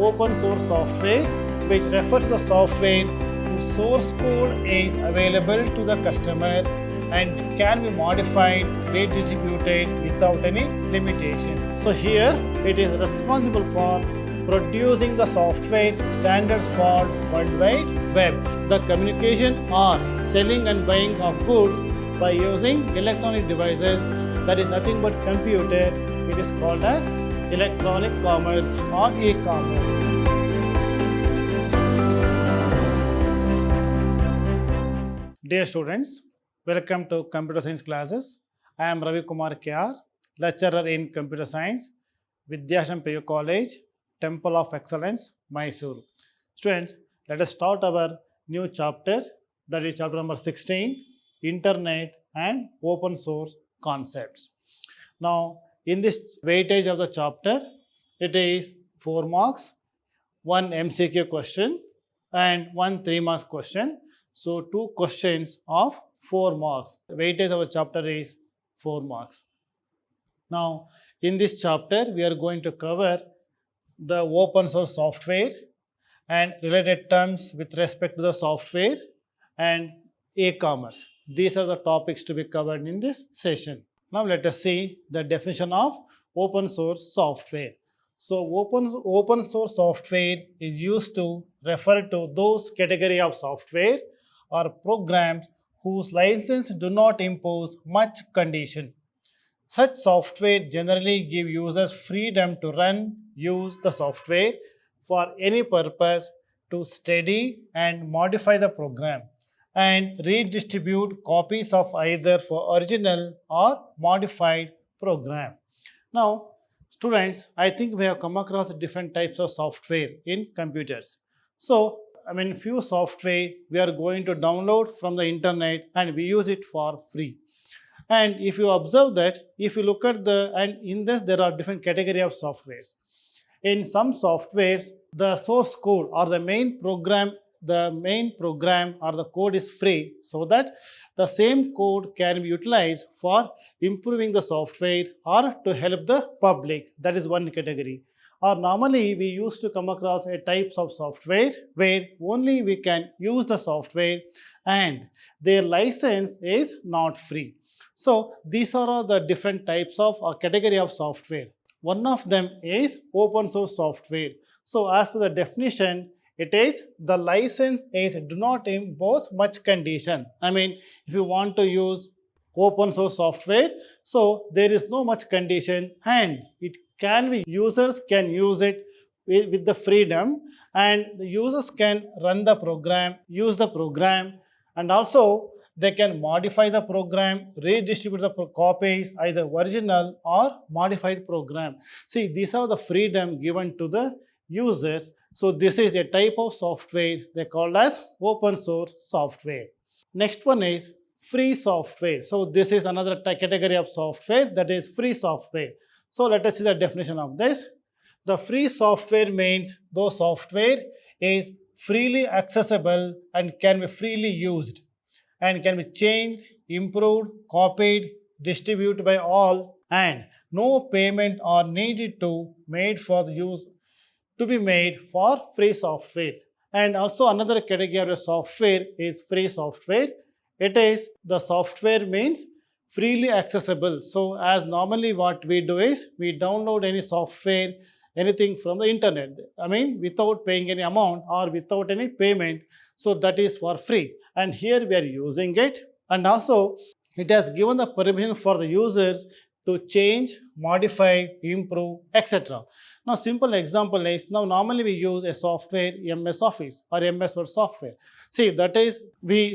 open source software, which refers to the software whose source code is available to the customer and can be modified, redistributed without any limitations. So here it is responsible for producing the software standards for World Wide Web, the communication or selling and buying of goods by using electronic devices, that is nothing but computer. It is called as electronic commerce or e-commerce. Dear students, welcome to Computer Science classes. I am Ravi Kumar Kyar, lecturer in Computer Science, Vidhyaashram PU College, Temple of Excellence, Mysore. Students, let us start our new chapter, that is chapter number 16, Internet and Open Source Concepts. Now, in this weightage of the chapter, it is 4 marks, 1 MCQ question and 1 3 marks question. So, 2 questions of 4 marks. The weightage of the chapter is 4 marks. Now, in this chapter, we are going to cover the open source software and related terms with respect to the software and e-commerce. These are the topics to be covered in this session. Now let us see the definition of open source software. So open source software is used to refer to those category of software or programs whose license do not impose much condition. Such software generally give users freedom to run, use the software for any purpose, to study and modify the program, and redistribute copies of either for original or modified program. Now, students, I think we have come across different types of software in computers. So, few software we are going to download from the internet and we use it for free. And if you observe that, if you look at in this there are different category of softwares. In some softwares, the source code or the main program or the code is free, so that the same code can be utilized for improving the software or to help the public. That is one category. Or normally we used to come across a types of software where only we can use the software and their license is not free. So these are all the different types of or category of software. One of them is open source software. So as per the definition, it is the license is do not impose much condition. If you want to use open source software, so there is no much condition and it can be, users can use it with the freedom, and the users can run the program, use the program, and also they can modify the program, redistribute the copies, either original or modified program. See, these are the freedom given to the users. So this is a type of software they call as open source software. Next one is free software. So this is another category of software, that is free software. So let us see the definition of this. The free software means those software is freely accessible and can be freely used and can be changed, improved, copied, distributed by all, and no payment are needed to made for the use to be made for free software. And also another category of software is free software. It is the software means freely accessible. So as normally what we do is we download any software, anything from the internet, without paying any amount or without any payment. So that is for free, and here we are using it, and also it has given the permission for the users to change, modify, improve, etc. Now simple example is, now normally we use a software MS Office or MS Word software. See, that is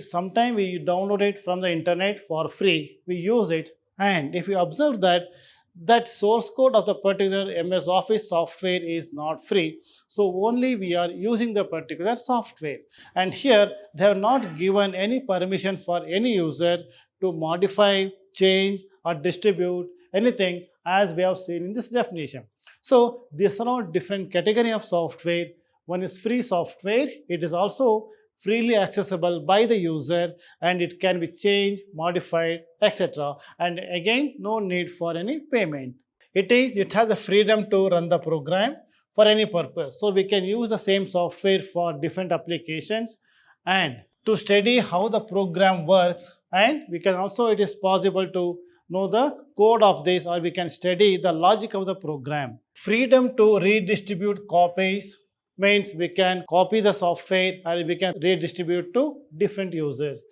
sometimes we download it from the internet for free, we use it, and if you observe that source code of the particular MS Office software is not free, so only we are using the particular software, and here they have not given any permission for any user to modify, change or distribute anything, as we have seen in this definition. So these are all different category of software. One is free software, it is also freely accessible by the user and it can be changed, modified, etc. And again, no need for any payment. It has a freedom to run the program for any purpose. So we can use the same software for different applications and to study how the program works, and we can also, it is possible to know the code of this, or we can study the logic of the program. Freedom to redistribute copies means we can copy the software and we can redistribute to different users.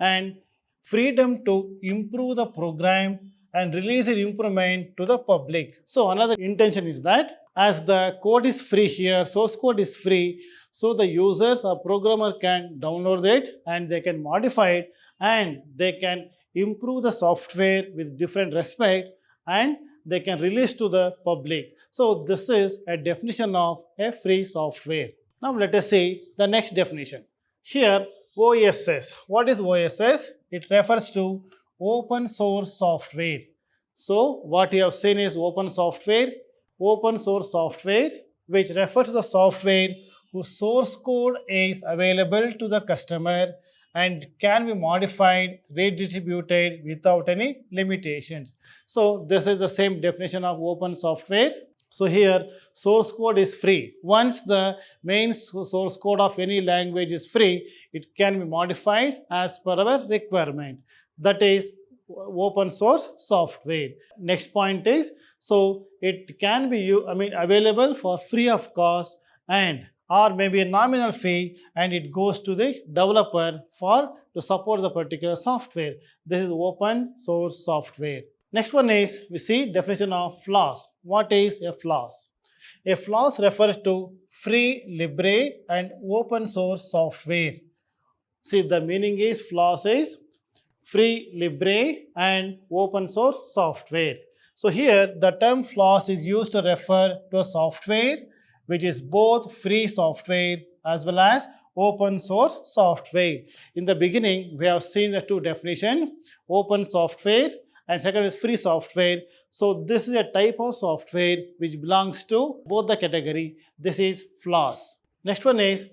And freedom to improve the program and release the improvement to the public. So another intention is that as the code is free here, source code is free, so the users or programmer can download it and they can modify it and they can improve the software with different respect and they can release to the public. So this is a definition of a free software. Now let us see the next definition. Here OSS. What is OSS? It refers to open source software. So what you have seen is open software which refers to the software whose source code is available to the customer and can be modified, redistributed without any limitations. So this is the same definition of open software. So here source code is free. Once the main source code of any language is free, it can be modified as per our requirement. That is open source software. Next point is, so it can be available for free of cost and or maybe a nominal fee, and it goes to the developer to support the particular software. This is open source software. Next one is, we see definition of FLOSS. What is a FLOSS? A FLOSS refers to free, libre and open source software. See, the meaning is FLOSS is free, libre and open source software. So here the term FLOSS is used to refer to a software which is both free software as well as open source software. In the beginning, we have seen the two definitions, open software and second is free software. So this is a type of software which belongs to both the category. This is FLOSS. Next one is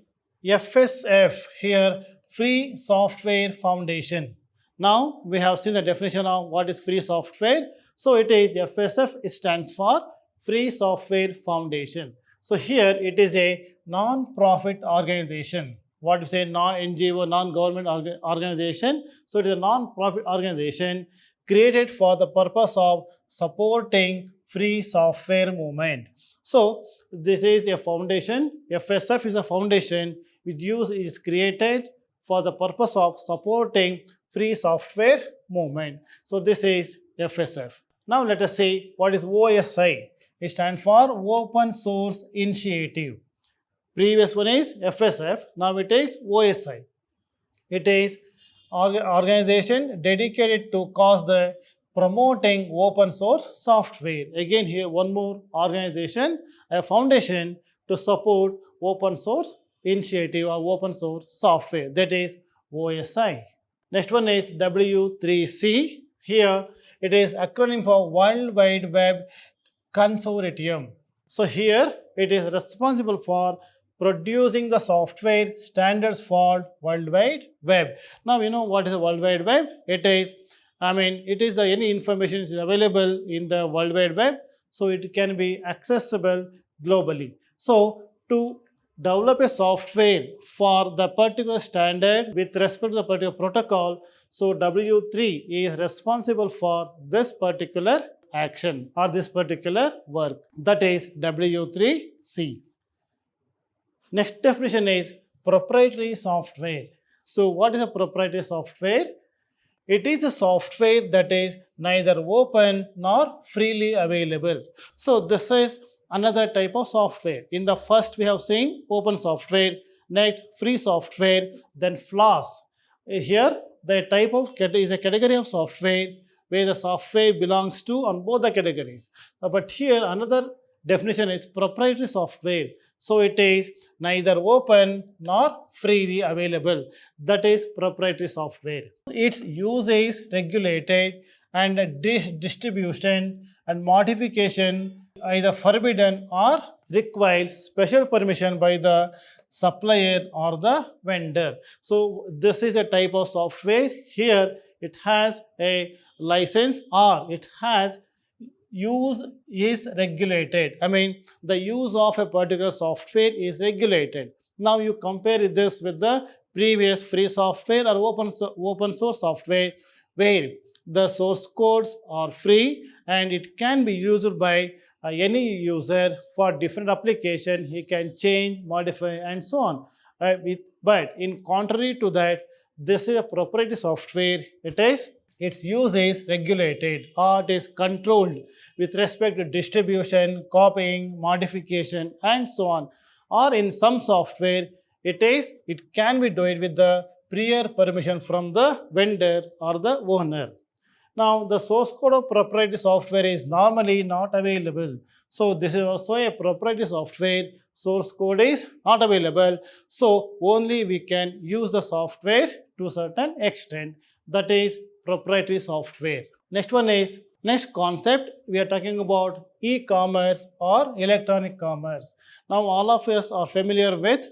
FSF, here Free Software Foundation. Now we have seen the definition of what is free software. So it is FSF, it stands for Free Software Foundation. So here it is a non-profit organization. What we say, non-NGO, non-government organization. So it is a non-profit organization created for the purpose of supporting free software movement. So this is a foundation. FSF is a foundation which is created for the purpose of supporting free software movement. So this is FSF. Now let us see what is OSI. It stands for Open Source Initiative. Previous one is FSF, now it is OSI. It is organization dedicated to cause the promoting open source software. Again here one more organization, a foundation to support open source initiative or open source software, that is OSI. Next one is W3C. Here it is acronym for World Wide Web Consortium. So here it is responsible for producing the software standards for World Wide Web. Now you know what is the World Wide Web. It is, any information is available in the World Wide Web, so it can be accessible globally. So to develop a software for the particular standard with respect to the particular protocol, so W3 is responsible for this particular action or this particular work, that is W3C. Next definition is proprietary software. So what is a proprietary software? It is a software that is neither open nor freely available. So this is another type of software. In the first we have seen open software, next free software, then FLOSS. Here the type of is a category of software where the software belongs to on both the categories. But here another definition is proprietary software. So it is neither open nor freely available. That is proprietary software. Its use is regulated and distribution and modification either forbidden or requires special permission by the supplier or the vendor. So this is a type of software. Here it has a license or it has use is regulated. I mean, the use of a particular software is regulated. Now you compare this with the previous free software or open source software, where the source codes are free and it can be used by any user for different application. He can change, modify, and so on. But in contrary to that, this is a proprietary software. Its use is regulated or it is controlled with respect to distribution, copying, modification, and so on. Or in some software, it can be done with the prior permission from the vendor or the owner. Now, the source code of proprietary software is normally not available. So, this is also a proprietary software. Source code is not available. So, only we can use the software to a certain extent. That is proprietary software. Next concept, we are talking about e-commerce or electronic commerce. Now, all of us are familiar with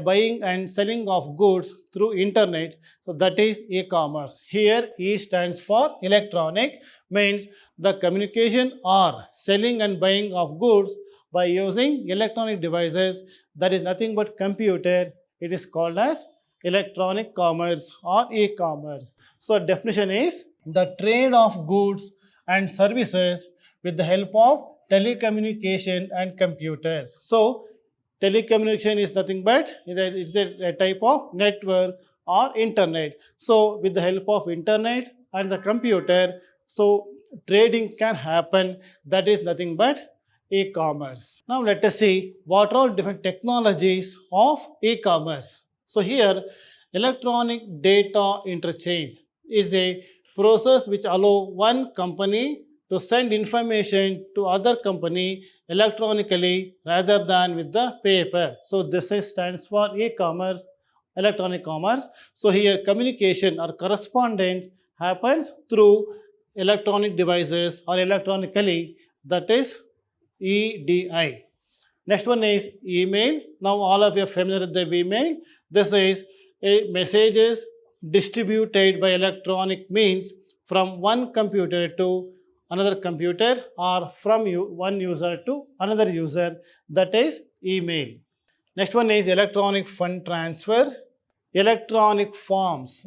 buying and selling of goods through internet. So that is e-commerce. Here E stands for electronic, means the communication or selling and buying of goods by using electronic devices. That is nothing but computer. It is called as electronic commerce or e-commerce. So definition is the trade of goods and services with the help of telecommunication and computers. So telecommunication is nothing but it's a type of network or internet. So with the help of internet and the computer, so trading can happen. That is nothing but e-commerce. Now let us see what are different technologies of e-commerce. So here, electronic data interchange is a process which allow one company to send information to other company electronically rather than with the paper. So this stands for e-commerce, electronic commerce. So here communication or correspondence happens through electronic devices or electronically. That is EDI. Next one is email. Now all of you are familiar with the email. This is a messages distributed by electronic means from one computer to another computer or from one user to another user. That is email. Next one is electronic fund transfer, electronic forms,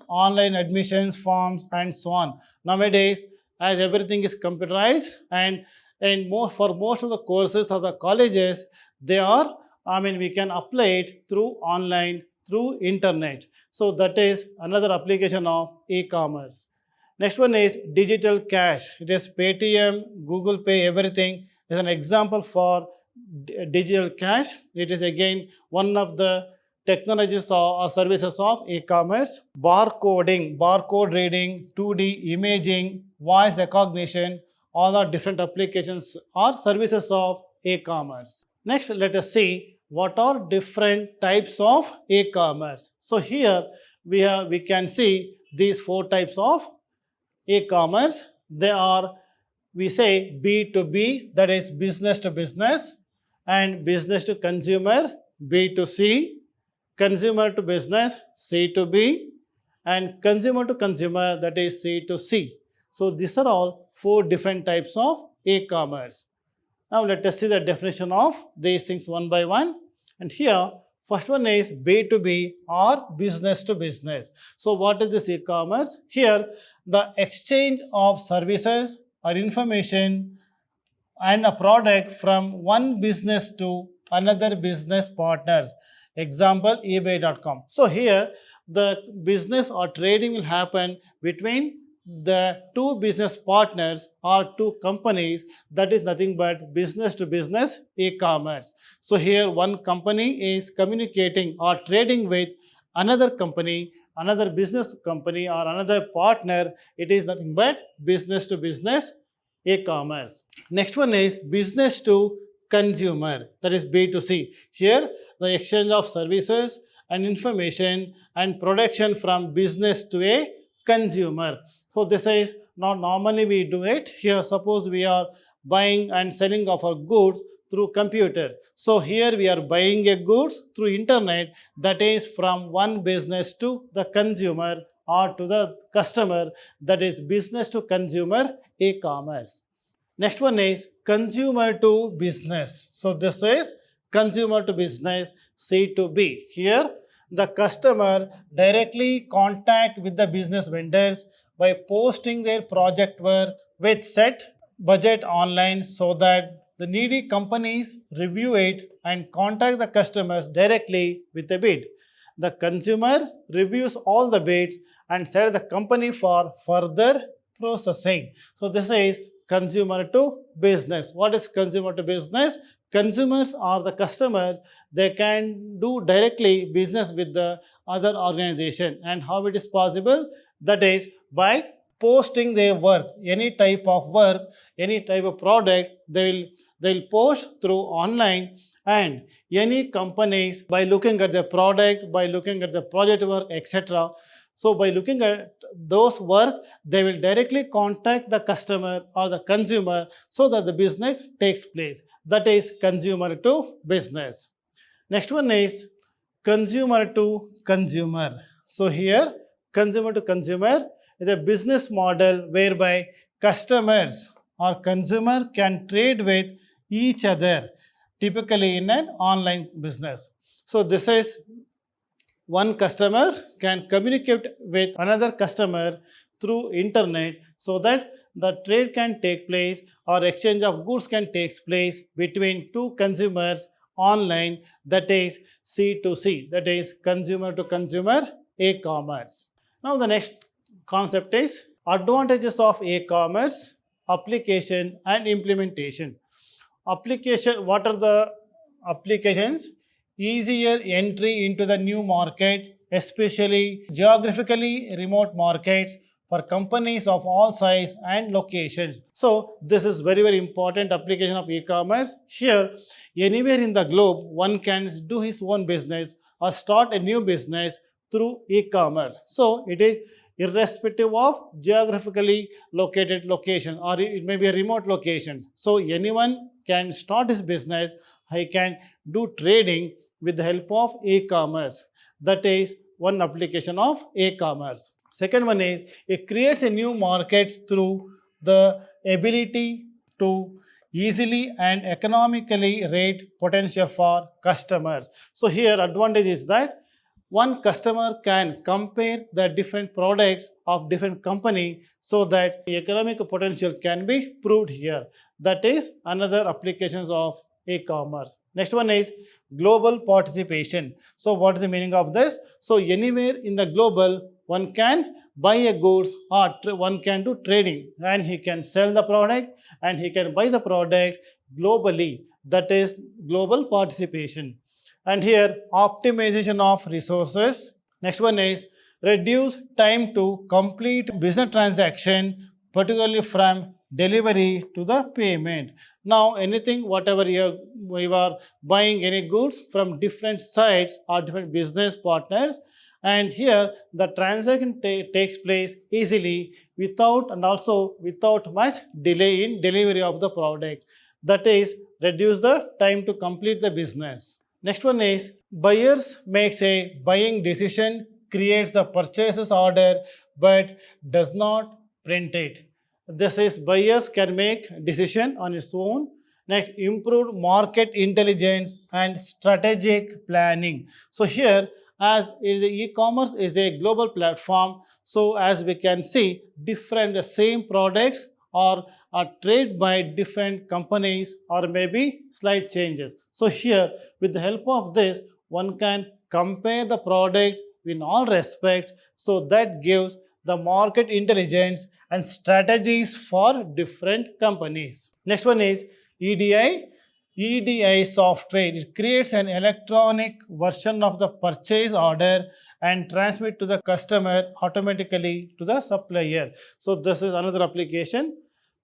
online admissions forms, and so on. Nowadays, as everything is computerized and for most of the courses of the colleges, we can apply it through online, through internet. So that is another application of e-commerce. Next one is digital cash. It is Paytm, Google Pay, everything is an example for digital cash. It is again one of the technologies or services of e-commerce. Barcoding, barcode reading, 2D imaging, voice recognition, all are different applications or services of e-commerce. Next, let us see what are different types of e-commerce. So here we can see these four types of e-commerce. They are, we say B2B, that is business to business, and business to consumer, B2C, consumer to business, C2B, and consumer to consumer, that is C2C. So these are all four different types of e-commerce. Now let us see the definition of these things one by one. And here, first one is B2B or business to business. So what is this e-commerce? Here, the exchange of services or information and a product from one business to another business partners. Example, ebay.com. So here, the business or trading will happen between the two business partners or two companies. That is nothing but business to business e-commerce. So here one company is communicating or trading with another company, another business company or another partner. It is nothing but business to business e-commerce. Next one is business to consumer, that is B2C. Here the exchange of services and information and production from business to a consumer. So this is not normally we do it. Here suppose we are buying and selling of our goods through computer. So here we are buying a goods through internet, that is from one business to the consumer or to the customer, that is business to consumer e-commerce. Next one is consumer to business. So this is consumer to business, C to B. Here the customer directly contact with the business vendors by posting their project work with set budget online so that the needy companies review it and contact the customers directly with a bid. The consumer reviews all the bids and sends the company for further processing. So this is consumer to business. What is consumer to business? Consumers or the customers, they can do directly business with the other organization. And how it is possible? That is by posting their work, any type of work, any type of product, they'll post through online, and any companies by looking at the product, by looking at the project work, etc. So by looking at those work, they will directly contact the customer or the consumer so that the business takes place. That is consumer to business. Next one is consumer to consumer. So here consumer to consumer is a business model whereby customers or consumer can trade with each other, typically in an online business. So this is one customer can communicate with another customer through internet so that the trade can take place or exchange of goods can take place between two consumers online, that is C to C, that is consumer to consumer e-commerce. Now the next concept is advantages of e-commerce, application and implementation. Application, what are the applications? Easier entry into the new market, especially geographically remote markets for companies of all size and locations. So this is very important application of e-commerce. Here, anywhere in the globe, one can do his own business or start a new business through e-commerce. So it is irrespective of geographically located location, or it may be a remote location. So anyone can start his business, he can do trading with the help of e-commerce. That is one application of e-commerce. Second one is it creates a new markets through the ability to easily and economically rate potential for customers. So here advantage is that one customer can compare the different products of different company so that the economic potential can be proved here. That is another applications of e-commerce. Next one is global participation. So what is the meaning of this? So anywhere in the global, one can buy a goods or one can do trading, and he can sell the product and he can buy the product globally. That is global participation. And here optimization of resources. Next one is reduce time to complete business transaction, particularly from delivery to the payment. Now anything, whatever you are buying any goods from different sites or different business partners, and here the transaction takes place easily without and also without much delay in delivery of the product. That is reduce the time to complete the business. Next one is buyers makes a buying decision, creates the purchases order but does not print it. This is buyers can make decision on its own. Next, improved market intelligence and strategic planning. So here, as is e-commerce is a global platform, so as we can see, different the same products are traded by different companies or maybe slight changes. So here, with the help of this, one can compare the product in all respects, so that gives the market intelligence and strategies for different companies. Next one is EDI. EDI software. It creates an electronic version of the purchase order and transmit to the customer automatically to the supplier. So this is another application.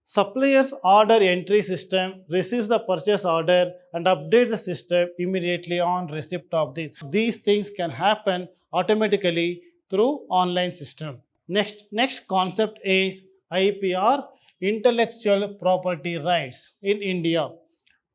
Supplier's order entry system receives the purchase order and updates the system immediately on receipt of this. These things can happen automatically through online system. Next concept is IPR, intellectual property rights in India.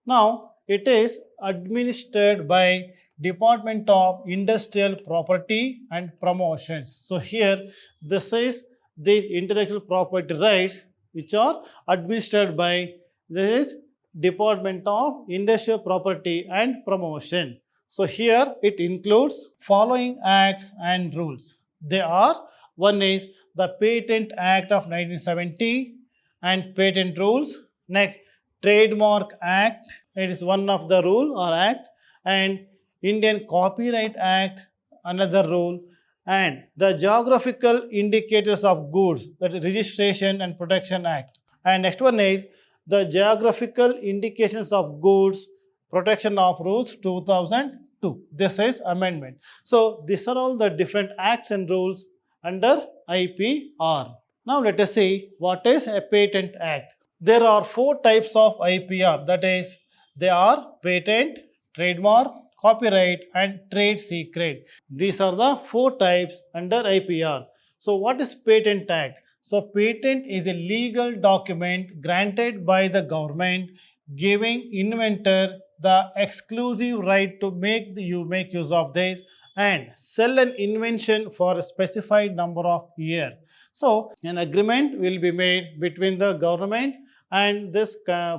Now, it is administered by Department of Industrial Property and Promotions. So here this is the intellectual property rights which are administered by this Department of Industrial Property and Promotion. So here it includes following acts and rules. They are: one is the Patent Act of 1970 and patent rules. Next, Trademark Act, it is one of the rule or act, and Indian Copyright Act, another rule, and the Geographical Indicators of Goods, that is Registration and Protection Act. And next one is the Geographical Indications of Goods Protection of Rules 2002. This is amendment. So these are all the different acts and rules under IPR. Now let us see what is a Patent Act. There are four types of IPR, that is, they are patent, trademark, copyright, and trade secret. These are the four types under IPR. So what is Patent Act? So patent is a legal document granted by the government giving inventor the exclusive right to make use of this and sell an invention for a specified number of years. So an agreement will be made between the government and this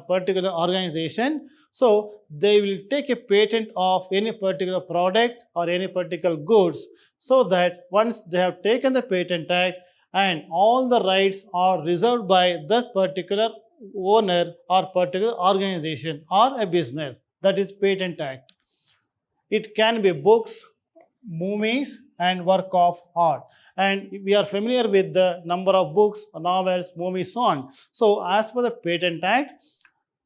particular organization. So they will take a patent of any particular product or any particular goods, so that once they have taken the Patent Act and all the rights are reserved by this particular owner or particular organization or a business, that is Patent Act. It can be books, movies, and work of art. And we are familiar with the number of books, novels, movies, so on. So as per the Patent Act,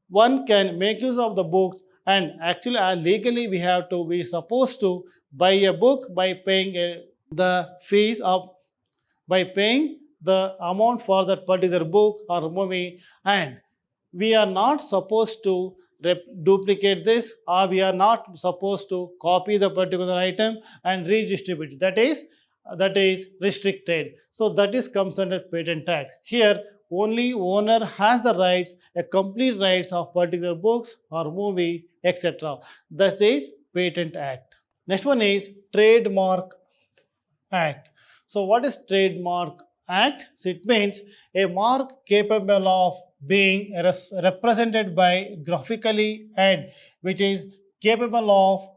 one can make use of the books, and actually legally we supposed to buy a book by paying the fees of, by paying the amount for that particular book or movie, and we are not supposed to duplicate this, or we are not supposed to copy the particular item and redistribute it. That is restricted. So that is comes under Patent Act. Here only owner has the rights, a complete rights of particular books or movie, etc. That is Patent Act. Next one is Trademark Act. So what is Trademark Act? So it means a mark capable of being represented by graphically and which is capable of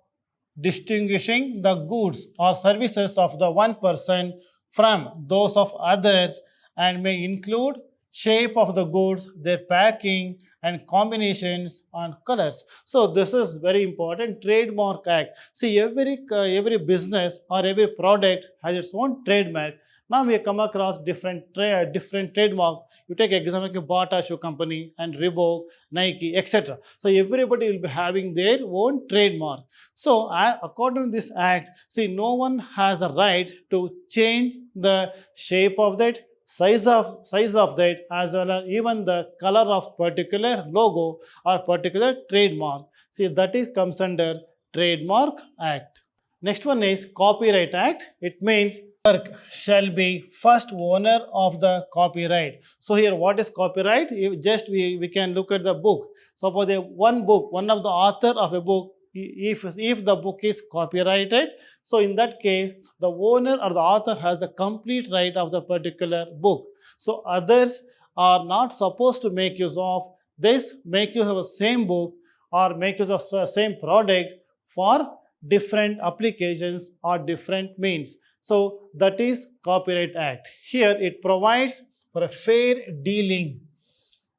distinguishing the goods or services of the one person from those of others, and may include shape of the goods, their packing, and combinations and colors. So this is very important. Trademark Act. See, every business or every product has its own trademark. Now we come across different trademark. You take example like Bata Shoe Company and Reebok, Nike, etc. So everybody will be having their own trademark. So according to this act, see, no one has the right to change the shape of that, size of that, as well as even the color of particular logo or particular trademark. See, that is comes under Trademark Act. Next one is Copyright Act. It means work shall be first owner of the copyright. So here what is copyright? We can look at the book. Suppose one of the author of a book, if the book is copyrighted, so in that case the owner or the author has the complete right of the particular book. So others are not supposed to make use of this, make use of the same book or make use of the same product for different applications or different means. So that is Copyright Act. Here it provides for a fair dealing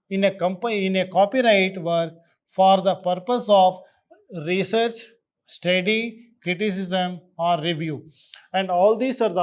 in a copyright work for the purpose of research, study, criticism, or review. And all these are the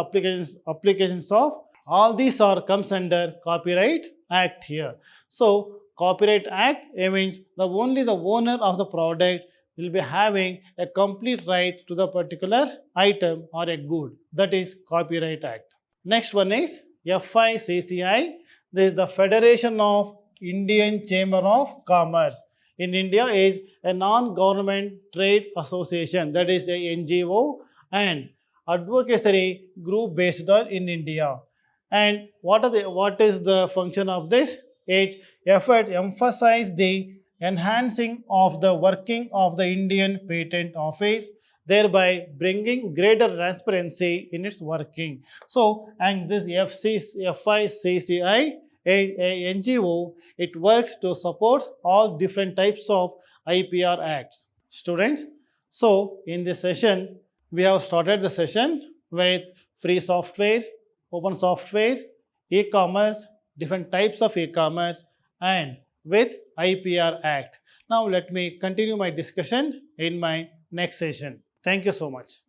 applications of all these are comes under Copyright Act here. So Copyright Act means only the owner of the product will be having a complete right to the particular item or a good. That is Copyright Act. Next one is FICCI. This is the Federation of Indian Chamber of Commerce. In India is a non-government trade association, that is a NGO and advocacy group based on in India. And what is the function of this? It emphasizes the enhancing of the working of the Indian Patent Office, thereby bringing greater transparency in its working. So, and this FICCI, a NGO, it works to support all different types of IPR acts. Students, so in this session, we have started the session with free software, open software, e-commerce, different types of e-commerce, and with IPR Act. Now let me continue my discussion in my next session. Thank you so much.